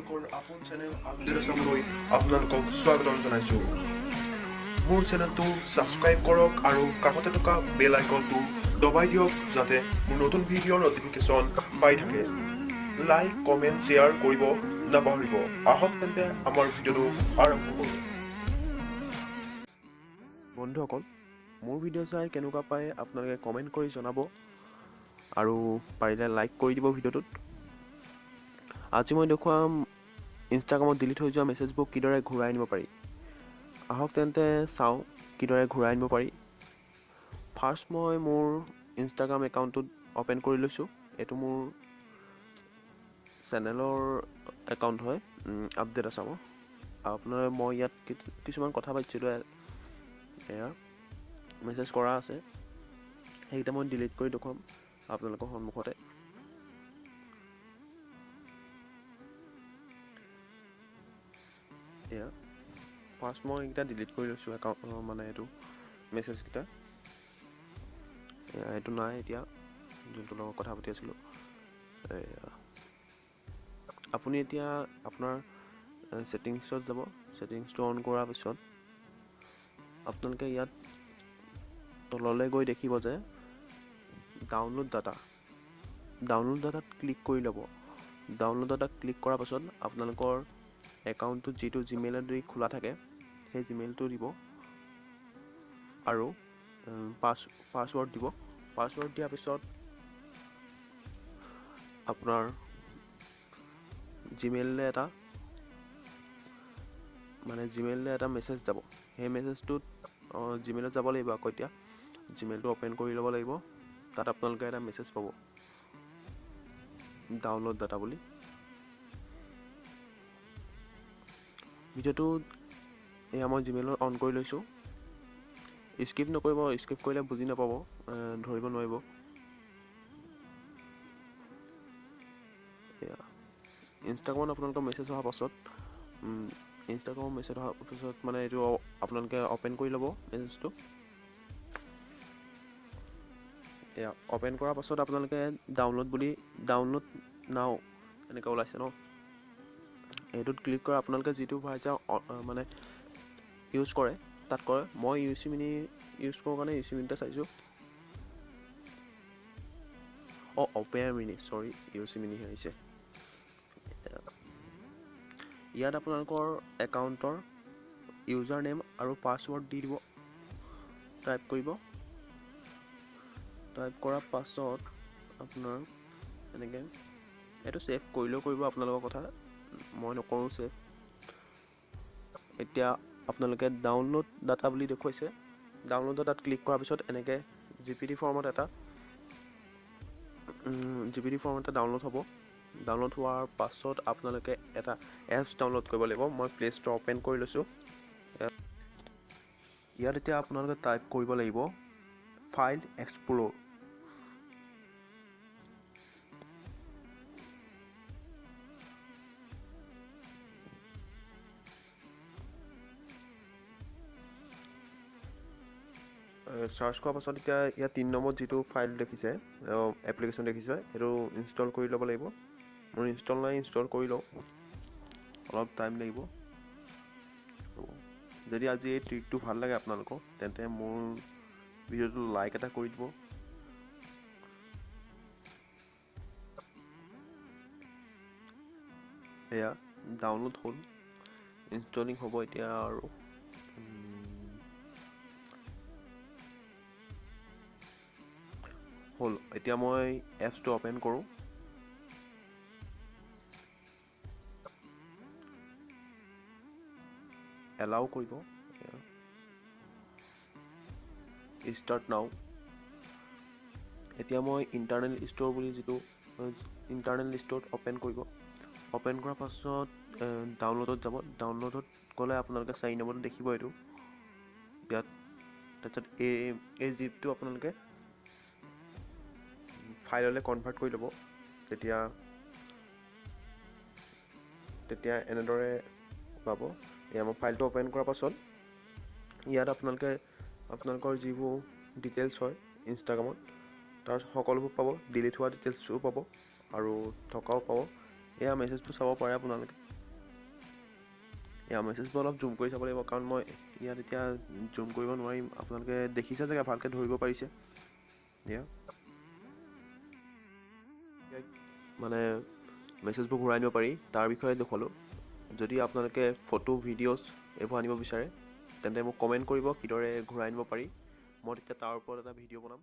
আপোনালোকৰ আপোন channel update আছামলৈ আপোনালোকক স্বাগতম জনাইছোঁ। মোৰ চেনেলটো ছাবস্ক্ৰাইব কৰক আৰু কাষতে থকা বেল আইকনটো দবাই দিয়ক যাতে মোৰ নতুন ভিডিঅ'ৰ নটিফিকেশ্যন পাই থাকে। লাইক কমেণ্ট শ্বেয়াৰ কৰিব নাপাহৰিব। আহক তেন্তে আমাৰ ভিডিঅ'টো আৰম্ভ কৰোঁ। বন্ধুসকল, মোৰ ভিডিঅ' চাই কেনেকুৱা পায় আপোনালোকে কমেণ্ট কৰি জনাব আৰু পাৰিলে লাইক কৰি দিব ভিডিঅ'টোত। আজি মই দেখুৱাম ইনষ্টাগ্ৰামত ডিলিট হৈ যোৱা মেছেজবোৰ কিদৰে ঘূৰাই আনিব পাৰি। আহক তেন্তে চাওঁ কিদৰে ঘূৰাই আনিব পাৰি। ফাৰ্ষ্ট মই মোৰ ইনষ্টাগ্ৰাম একাউণ্টটোত অ'পেন কৰি লৈছোঁ। এইটো মোৰ চেনেলৰ একাউণ্ট হয়, আপডেট আছামৰ। আপোনাৰ মই ইয়াত কিছুমান কথা পাতিছিলোঁ, এয়া মেছেজ কৰা আছে, সেইকেইটা মই ডিলিট কৰি দেখুৱাম আপোনালোকৰ সন্মুখতে। এয়া ফাৰ্ষ্ট মই এইকেইটা ডিলিট কৰি লৈছোঁ একাউণ্ট, মানে এইটো মেছেজকেইটা। এইটো নাই এতিয়া, যোনটোৰ লগত কথা পাতি আছিলোঁ। আপুনি এতিয়া আপোনাৰ ছেটিংছত যাব। ছেটিংছটো অন কৰাৰ পিছত আপোনালোকে ইয়াত তললৈ গৈ দেখিব যে ডাউনলোড ডাটাত ক্লিক কৰি ল'ব। ডাউনলোড ডাটাত ক্লিক কৰাৰ পাছত আপোনালোকৰ একাউণ্টটোত যিটো জিমেইল আইডি খোলা থাকে সেই জিমেইলটো দিব আৰু পাছৱৰ্ড দিব। পাছৱৰ্ড দিয়াৰ পিছত আপোনাৰ জিমেইললৈ এটা মেছেজ যাব। সেই মেছেজটোত জিমেইলত যাব লাগিব। আকৌ এতিয়া জিমেইলটো অ'পেন কৰি ল'ব লাগিব। তাত আপোনালোকে এটা মেছেজ পাব, ডাউনলোড ডাটা বুলি। ভিডিঅ'টো এয়া মই জিমেইলত অন কৰি লৈছোঁ। স্কিপ নকৰিব, স্কিপ কৰিলে বুজি নাপাব, ধৰিব নোৱাৰিব। এয়া ইনষ্টাগ্ৰামত আপোনালোকৰ মেছেজ অহাৰ পাছত মানে এইটো আপোনালোকে অ'পেন কৰি ল'ব মেছেজটো। এয়া অ'পেন কৰাৰ পাছত আপোনালোকে ডাউনলোড নাও এনেকৈ ওলাইছে ন, এইটোত ক্লিক কৰি আপোনালোকে যিটো ভাৰ্জন মানে ইউজ কৰে তাত কৰে। মই ইউজ কৰোঁ কাৰণে মিনিতে চাইছোঁ। মিনি আহিছে। ইয়াত আপোনালোকৰ একাউণ্টৰ ইউজাৰ নেম আৰু পাছৱৰ্ড দি দিব, টাইপ কৰিব। টাইপ কৰাৰ পাছত আপোনাৰ এনেকৈ এইটো ছেভ কৰিলেও কৰিব, আপোনালোকৰ কথা, মই নকৰোঁ ছেভ। এতিয়া আপোনালোকে ডাউনলোড ডাটা বুলি দেখুৱাইছে। ডাউনলোড ডাটাত ক্লিক কৰাৰ পিছত এনেকৈ জিপিটি ফৰ্মত এটা ডাউনলোড হ'ব। ডাউনলোড হোৱাৰ পাছত আপোনালোকে এটা এপছ ডাউনলোড কৰিব লাগিব। মই প্লে ষ্ট'ৰ অ'পেন কৰি লৈছোঁ। ইয়াত এতিয়া আপোনালোকে টাইপ কৰিব লাগিব ফাইল এক্সপ্ল'ৰ। চাৰ্চ কৰাৰ পাছত এতিয়া ইয়াত 3 নম্বৰত যিটো ফাইল দেখিছে, এপ্লিকেশ্যন দেখিছে, সেইটো ইনষ্টল কৰি ল'ব লাগিব। মোৰ ইনষ্টল নাই, ইনষ্টল কৰি লওঁ, অলপ টাইম লাগিব। যদি আজি এই ট্ৰিকটো ভাল লাগে আপোনালোকৰ, তেন্তে মোৰ ভিডিঅ'টো লাইক এটা কৰি দিব। এয়া ডাউনলোড হ'ল, ইনষ্টলিং হ'ব এতিয়া। আৰু হ'ল। এতিয়া মই এপছটো অ'পেন কৰোঁ। এলাউ কৰিব, ষ্টাৰ্ট নাও। এতিয়া মই ইণ্টাৰনেল ষ্ট'ৰ বুলি যিটো ইণ্টাৰনেল ষ্ট'ৰত অ'পেন কৰিব। অ'পেন কৰাৰ পাছত ডাউনলোডত যাব। ডাউনলোডত গ'লে আপোনালোকে 4 নম্বৰত দেখিব এইটো ইয়াত। তাৰপিছত এই জিপটো আপোনালোকে ফাইললৈ কনভাৰ্ট কৰি ল'ব। তেতিয়া এনেদৰে ওলাব। এয়া মই ফাইলটো অ'পেন কৰাৰ পাছত ইয়াত আপোনালোকৰ যিবোৰ ডিটেইলছ হয় ইনষ্টাগ্ৰামত, তাৰ সকলোবোৰ পাব। ডিলিট হোৱা ডিটেইলছো পাব আৰু থকাও পাব। এয়া মেছেজটো চাব পাৰে আপোনালোকে। এয়া মেছেজবোৰ অলপ জুম কৰি চাব লাগিব, কাৰণ মই ইয়াত এতিয়া জুম কৰিব নোৱাৰিম। আপোনালোকে দেখিছে চাগে, ভালকৈ ধৰিব পাৰিছে। এয়া মানে মেছেজবোৰ ঘূৰাই আনিব পাৰি, তাৰ বিষয়ে দেখুৱালোঁ। যদি আপোনালোকে ফটো ভিডিঅ'ছ এইবোৰ আনিব বিচাৰে তেন্তে মোক কমেণ্ট কৰিব কিদৰে ঘূৰাই আনিব পাৰি। মই তেতিয়া তাৰ ওপৰত এটা ভিডিঅ' বনাম।